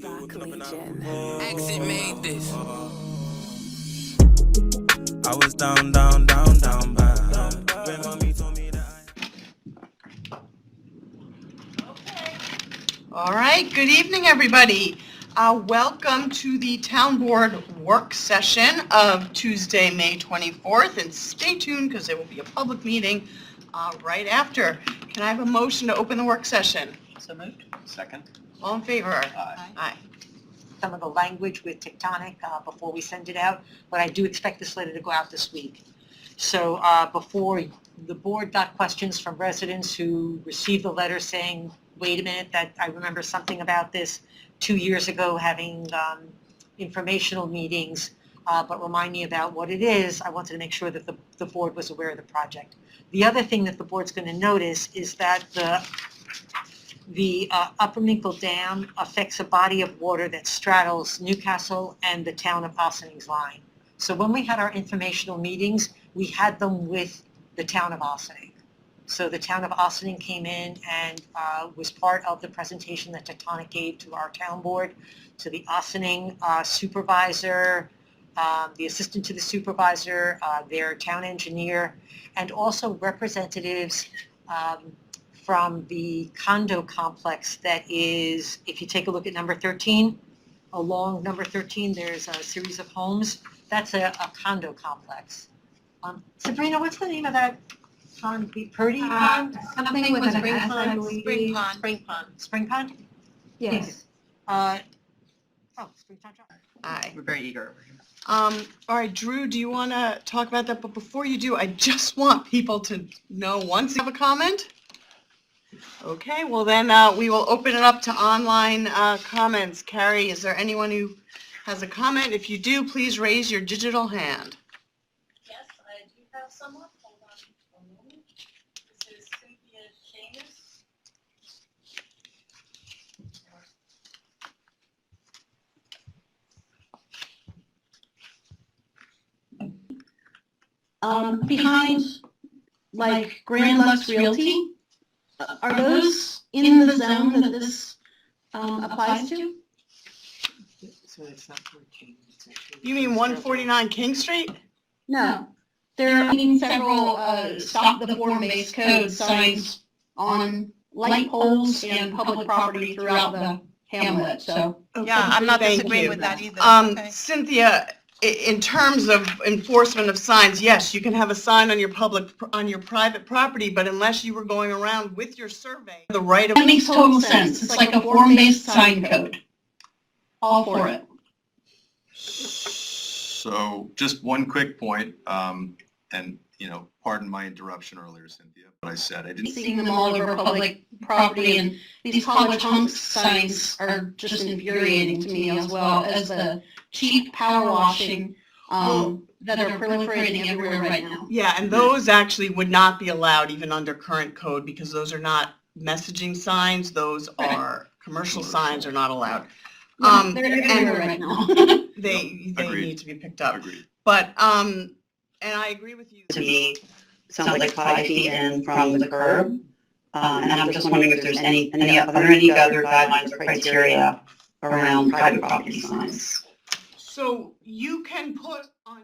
Rock Legion. Exit made this. I was down bad. Grandmommy told me that All right, good evening, everybody. Welcome to the Town Board work session of Tuesday, May 24th, and stay tuned because there will be a public meeting right after. Can I have a motion to open the work session? So moved. Second. All in favor? Aye. Aye. Some of the language with Tectonic before we send it out, but I do expect this letter to go out this week. So before the board got questions from residents who received the letter saying, wait a minute, that I remember something about this 2 years ago having informational meetings, but remind me about what it is. I wanted to make sure that the board was aware of the project. The other thing that the board's going to notice is that the Upper Minkle Dam affects a body of water that straddles Newcastle and the town of Ossining line. So when we had our informational meetings, we had them with the town of Ossining. So the town of Ossining came in and was part of the presentation that Tectonic gave to our town board, to the Ossining supervisor, the assistant to the supervisor, their town engineer, and also representatives from the condo complex that is, if you take a look at number 13, along number 13, there's a series of homes. That's a condo complex. Sabrina, what's the name of that pond? Purdy Pond? Something with an Spring S, I Pond? believe. Spring Pond. Spring Pond. Spring Pond? Yes. Spring Pond. Aye. We're very eager. All right, Drew, do you want to talk about that? But before you do, I just want people to know once you have a comment. Okay, well then we will open it up to online comments. Carrie, is there anyone who has a comment? If you do, please raise your digital hand. Yes, I do have someone. Hold on a moment. This is Cynthia Shamus. Behind, like, Grand Lux Realty, are those in the zone that this applies to? So it's not 14. It's actually- You mean 149 King Street? No. There are several stop the form-based code signs on light poles and public property throughout the hamlet, so. Yeah, I'm not disagreeing with that either. Okay. Cynthia, in terms of enforcement of signs, yes, you can have a sign on your private property, but unless you were going around with your survey, the right of. That makes total sense. It's like a form-based sign code. All for it. So just one quick point, and, pardon my interruption earlier, Cynthia, but I said I didn't. Seeing them all over public property, and these college hunks signs are just infuriating to me, as well as the cheap power washing that are proliferating everywhere right now. Yeah, and those actually would not be allowed even under current code because those are not messaging signs, those are commercial signs are not allowed. They're everywhere right now. They Agreed. need to be picked up. Agreed. But, and I agree with you. To be, sounds like 5 feet in from the curb. And I'm just wondering if there's any other guidelines or criteria around private property signs? So you can put on.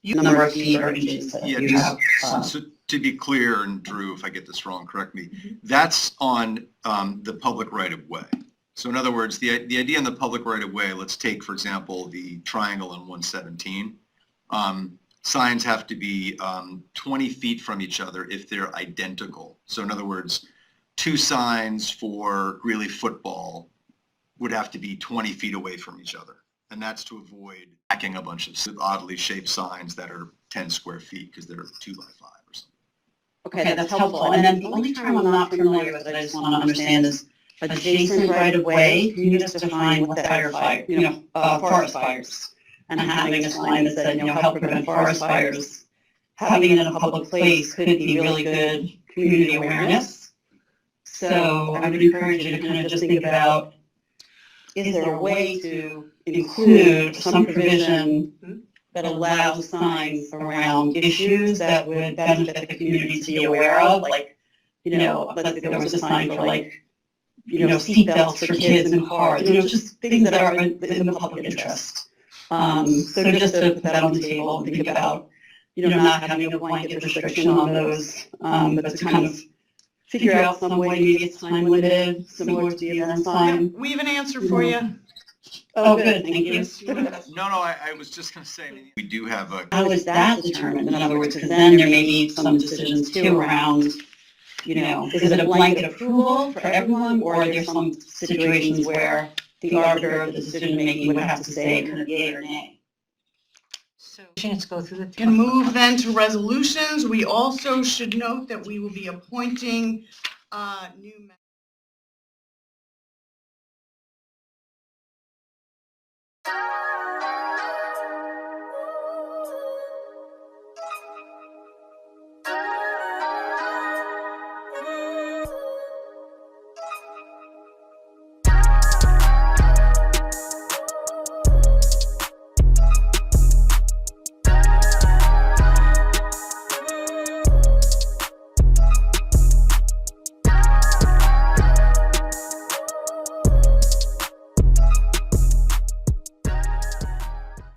Number of feet or inches that Yeah, you have. so to be clear, and Drew, if I get this wrong, correct me, that's on the public right-of-way. So in other words, the idea in the public right-of-way, let's take, for example, the triangle in 117. Signs have to be 20 feet from each other if they're identical. So in other words, 2 signs for Greeley football would have to be 20 feet away from each other. And that's to avoid stacking a bunch of oddly shaped signs that are 10 square feet because they're 2 by 5 or something. Okay, that's helpful. And then the only term I'm not familiar with that I just want to understand is adjacent right-of-way. Can you just define what that are, forest fires? And having a sign that said, help prevent forest fires, having it in a public place could be really good community awareness. So I would encourage you to kind of just think about, is there a way to include some provision that allows signs around issues that would benefit the community to be aware of, like, let's say there was a sign for seatbelts for kids in cars, just things that are in the public interest. So just to put that on the table and think about, not having a blanket restriction on those, but to kind of figure out some way, maybe it's time limited, similar to the event sign. We have an answer for you. Oh, good, thank you. No, I was just gonna say, we do have a, How is that determined? In other words, because then there may be some decisions too around, is it a blanket approval for everyone, or are there some situations where the arbiter of the decision making would have to say kind of yay or nay? So let's go through the. Can move then to resolutions. We also should note that we will be appointing new members.